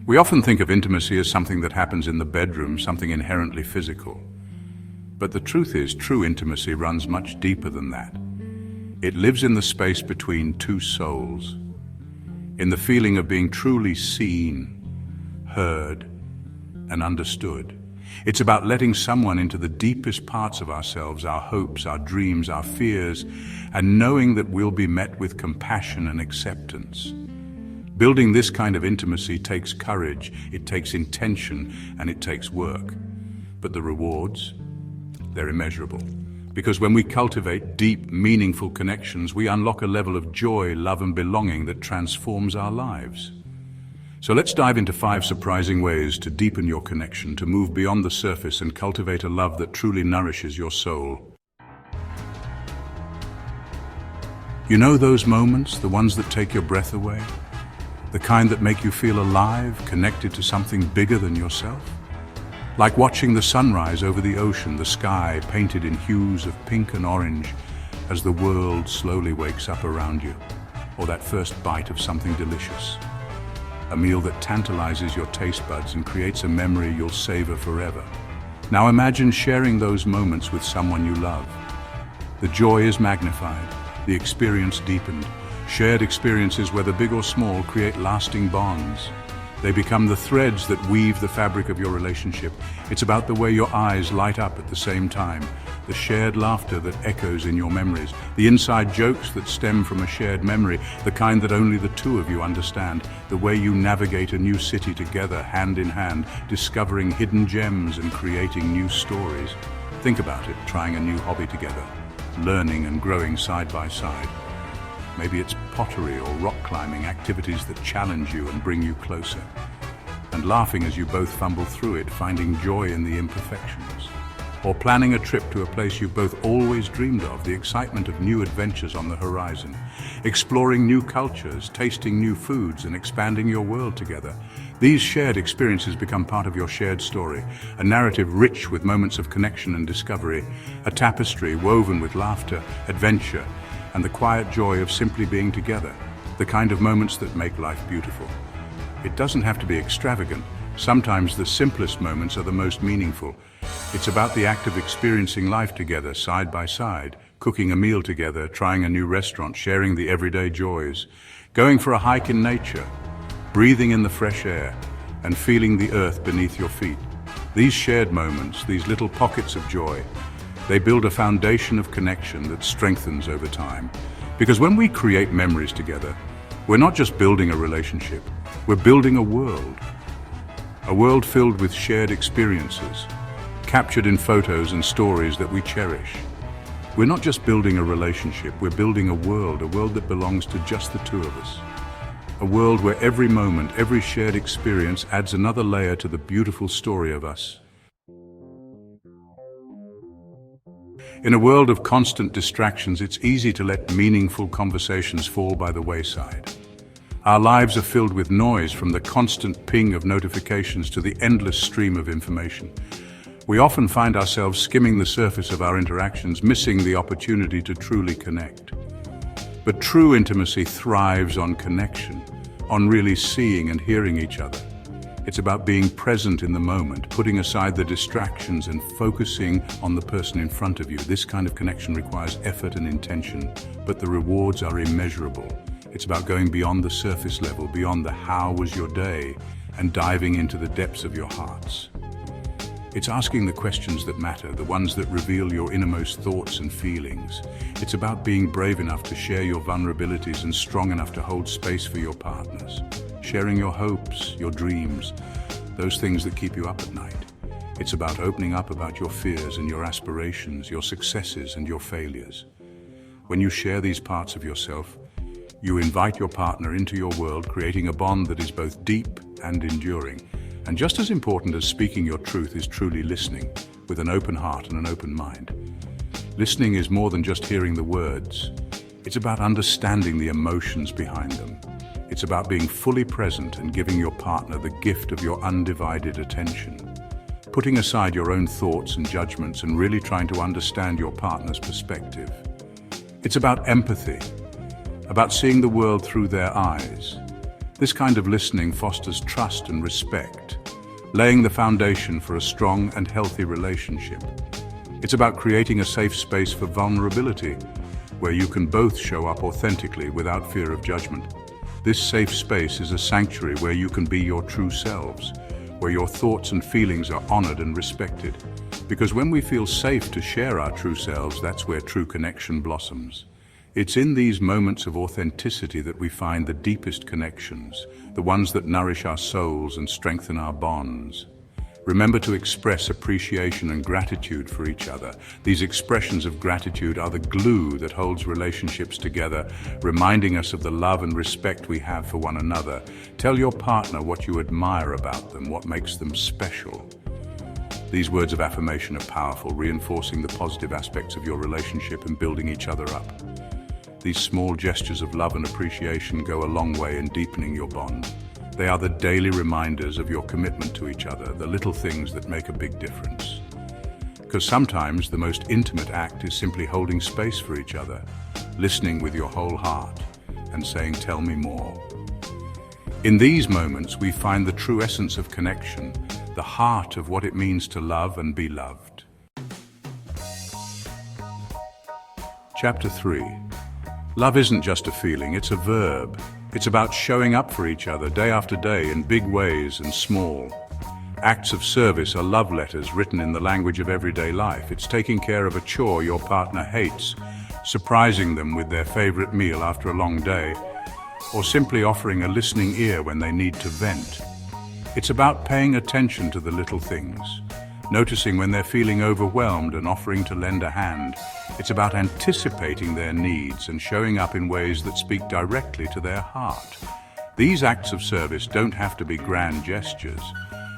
We often think of intimacy as something that happens in the bedroom, something inherently physical. But the truth is, true intimacy runs much deeper than that. It lives in the space between two souls, in the feeling of being truly seen, heard, and understood. It's about letting someone into the deepest parts of ourselves, our hopes, our dreams, our fears, and knowing that we'll be met with compassion and acceptance. Building this kind of intimacy takes courage, it takes intention, and it takes work. But the rewards, they're immeasurable. Because when we cultivate deep, meaningful connections, we unlock a level of joy, love, and belonging that transforms our lives. So let's dive into 5 surprising ways to deepen your connection, to move beyond the surface and cultivate a love that truly nourishes your soul. You know those moments, the ones that take your breath away? The kind that make you feel alive, connected to something bigger than yourself? Like watching the sunrise over the ocean, the sky painted in hues of pink and orange as the world slowly wakes up around you. Or that first bite of something delicious. A meal that tantalizes your taste buds and creates a memory you'll savor forever. Now imagine sharing those moments with someone you love. The joy is magnified, the experience deepened. Shared experiences, whether big or small, create lasting bonds. They become the threads that weave the fabric of your relationship. It's about the way your eyes light up at the same time, the shared laughter that echoes in your memories, the inside jokes that stem from a shared memory, the kind that only the two of you understand, the way you navigate a new city together, hand in hand, discovering hidden gems and creating new stories. Think about it, trying a new hobby together, learning and growing side by side. Maybe it's pottery or rock climbing, activities that challenge you and bring you closer. And laughing as you both fumble through it, finding joy in the imperfections. Or planning a trip to a place you've both always dreamed of, the excitement of new adventures on the horizon. Exploring new cultures, tasting new foods, and expanding your world together. These shared experiences become part of your shared story, a narrative rich with moments of connection and discovery, a tapestry woven with laughter, adventure, and the quiet joy of simply being together, the kind of moments that make life beautiful. It doesn't have to be extravagant. Sometimes the simplest moments are the most meaningful. It's about the act of experiencing life together, side by side, cooking a meal together, trying a new restaurant, sharing the everyday joys, going for a hike in nature, breathing in the fresh air, and feeling the earth beneath your feet. These shared moments, these little pockets of joy, they build a foundation of connection that strengthens over time. Because when we create memories together, we're not just building a relationship, we're building a world. A world filled with shared experiences, captured in photos and stories that we cherish. We're not just building a relationship, we're building a world that belongs to just the two of us. A world where every moment, every shared experience adds another layer to the beautiful story of us. In a world of constant distractions, it's easy to let meaningful conversations fall by the wayside. Our lives are filled with noise, from the constant ping of notifications to the endless stream of information. We often find ourselves skimming the surface of our interactions, missing the opportunity to truly connect. But true intimacy thrives on connection, on really seeing and hearing each other. It's about being present in the moment, putting aside the distractions and focusing on the person in front of you. This kind of connection requires effort and intention, but the rewards are immeasurable. It's about going beyond the surface level, beyond the "how was your day?" and diving into the depths of your hearts. It's asking the questions that matter, the ones that reveal your innermost thoughts and feelings. It's about being brave enough to share your vulnerabilities and strong enough to hold space for your partners. Sharing your hopes, your dreams, those things that keep you up at night. It's about opening up about your fears and your aspirations, your successes and your failures. When you share these parts of yourself, you invite your partner into your world, creating a bond that is both deep and enduring. And just as important as speaking your truth is truly listening, with an open heart and an open mind. Listening is more than just hearing the words. It's about understanding the emotions behind them. It's about being fully present and giving your partner the gift of your undivided attention. Putting aside your own thoughts and judgments and really trying to understand your partner's perspective. It's about empathy, about seeing the world through their eyes. This kind of listening fosters trust and respect, laying the foundation for a strong and healthy relationship. It's about creating a safe space for vulnerability, where you can both show up authentically without fear of judgment. This safe space is a sanctuary where you can be your true selves, where your thoughts and feelings are honored and respected. Because when we feel safe to share our true selves, that's where true connection blossoms. It's in these moments of authenticity that we find the deepest connections, the ones that nourish our souls and strengthen our bonds. Remember to express appreciation and gratitude for each other. These expressions of gratitude are the glue that holds relationships together, reminding us of the love and respect we have for one another. Tell your partner what you admire about them, what makes them special. These words of affirmation are powerful, reinforcing the positive aspects of your relationship and building each other up. These small gestures of love and appreciation go a long way in deepening your bond. They are the daily reminders of your commitment to each other, the little things that make a big difference. Because sometimes the most intimate act is simply holding space for each other, listening with your whole heart, and saying, "Tell me more." In these moments, we find the true essence of connection, the heart of what it means to love and be loved. Chapter 3. Love isn't just a feeling, it's a verb. It's about showing up for each other day after day in big ways and small. Acts of service are love letters written in the language of everyday life. It's taking care of a chore your partner hates, surprising them with their favorite meal after a long day, or simply offering a listening ear when they need to vent. It's about paying attention to the little things, noticing when they're feeling overwhelmed and offering to lend a hand. It's about anticipating their needs and showing up in ways that speak directly to their heart. These acts of service don't have to be grand gestures.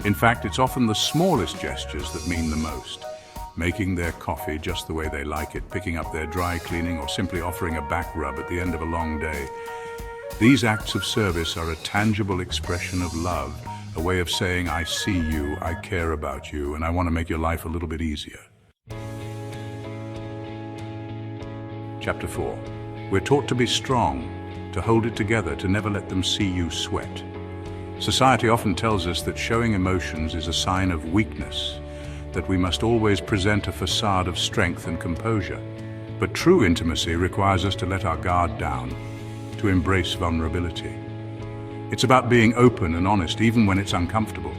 In fact, it's often the smallest gestures that mean the most. Making their coffee just the way they like it, picking up their dry cleaning, or simply offering a back rub at the end of a long day. These acts of service are a tangible expression of love, a way of saying, "I see you, I care about you, and I want to make your life a little bit easier." Chapter 4. We're taught to be strong, to hold it together, to never let them see you sweat. Society often tells us that showing emotions is a sign of weakness, that we must always present a facade of strength and composure. But true intimacy requires us to let our guard down, to embrace vulnerability. It's about being open and honest even when it's uncomfortable.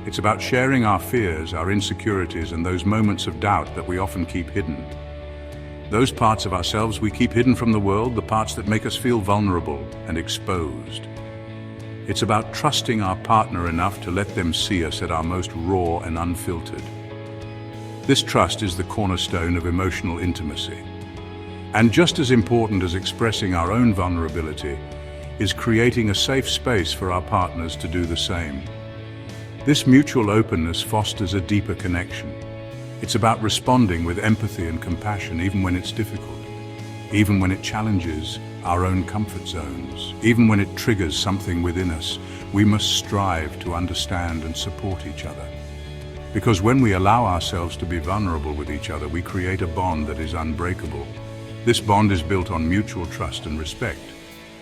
It's about sharing our fears, our insecurities, and those moments of doubt that we often keep hidden. Those parts of ourselves we keep hidden from the world, the parts that make us feel vulnerable and exposed. It's about trusting our partner enough to let them see us at our most raw and unfiltered. This trust is the cornerstone of emotional intimacy. And just as important as expressing our own vulnerability is creating a safe space for our partners to do the same. This mutual openness fosters a deeper connection. It's about responding with empathy and compassion even when it's difficult, even when it challenges our own comfort zones, even when it triggers something within us. We must strive to understand and support each other. Because when we allow ourselves to be vulnerable with each other, we create a bond that is unbreakable. This bond is built on mutual trust and respect.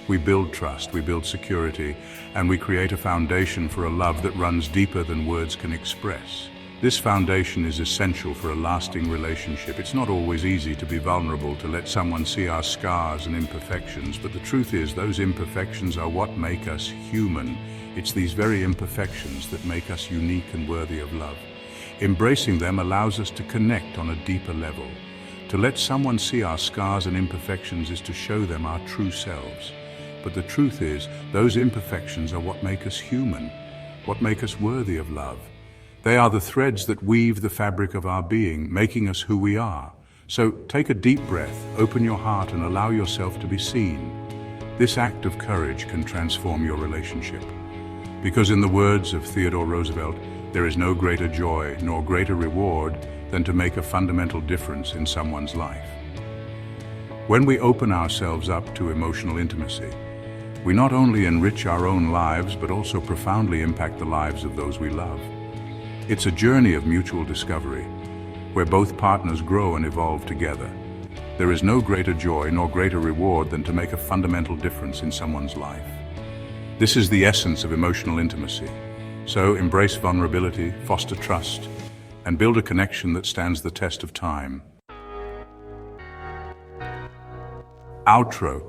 We build trust, we build security, and we create a foundation for a love that runs deeper than words can express. This foundation is essential for a lasting relationship. It's not always easy to be vulnerable, to let someone see our scars and imperfections, but the truth is those imperfections are what make us human. It's these very imperfections that make us unique and worthy of love. Embracing them allows us to connect on a deeper level. To let someone see our scars and imperfections is to show them our true selves. But the truth is, those imperfections are what make us human, what make us worthy of love. They are the threads that weave the fabric of our being, making us who we are. So take a deep breath, open your heart, and allow yourself to be seen. This act of courage can transform your relationship. Because in the words of Theodore Roosevelt, there is no greater joy nor greater reward than to make a fundamental difference in someone's life. When we open ourselves up to emotional intimacy, we not only enrich our own lives, but also profoundly impact the lives of those we love. It's a journey of mutual discovery, where both partners grow and evolve together. There is no greater joy nor greater reward than to make a fundamental difference in someone's life. This is the essence of emotional intimacy. So embrace vulnerability, foster trust, and build a connection that stands the test of time. Outro.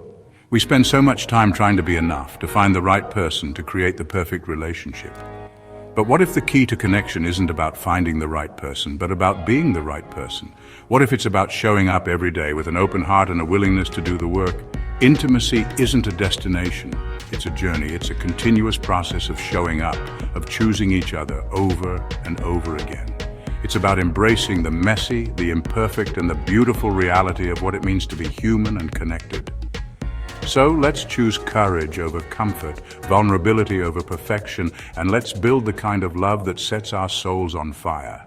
We spend so much time trying to be enough, to find the right person, to create the perfect relationship. But what if the key to connection isn't about finding the right person, but about being the right person? What if it's about showing up every day with an open heart and a willingness to do the work? Intimacy isn't a destination, it's a journey. It's a continuous process of showing up, of choosing each other over and over again. It's about embracing the messy, the imperfect, and the beautiful reality of what it means to be human and connected. So let's choose courage over comfort, vulnerability over perfection, and let's build the kind of love that sets our souls on fire.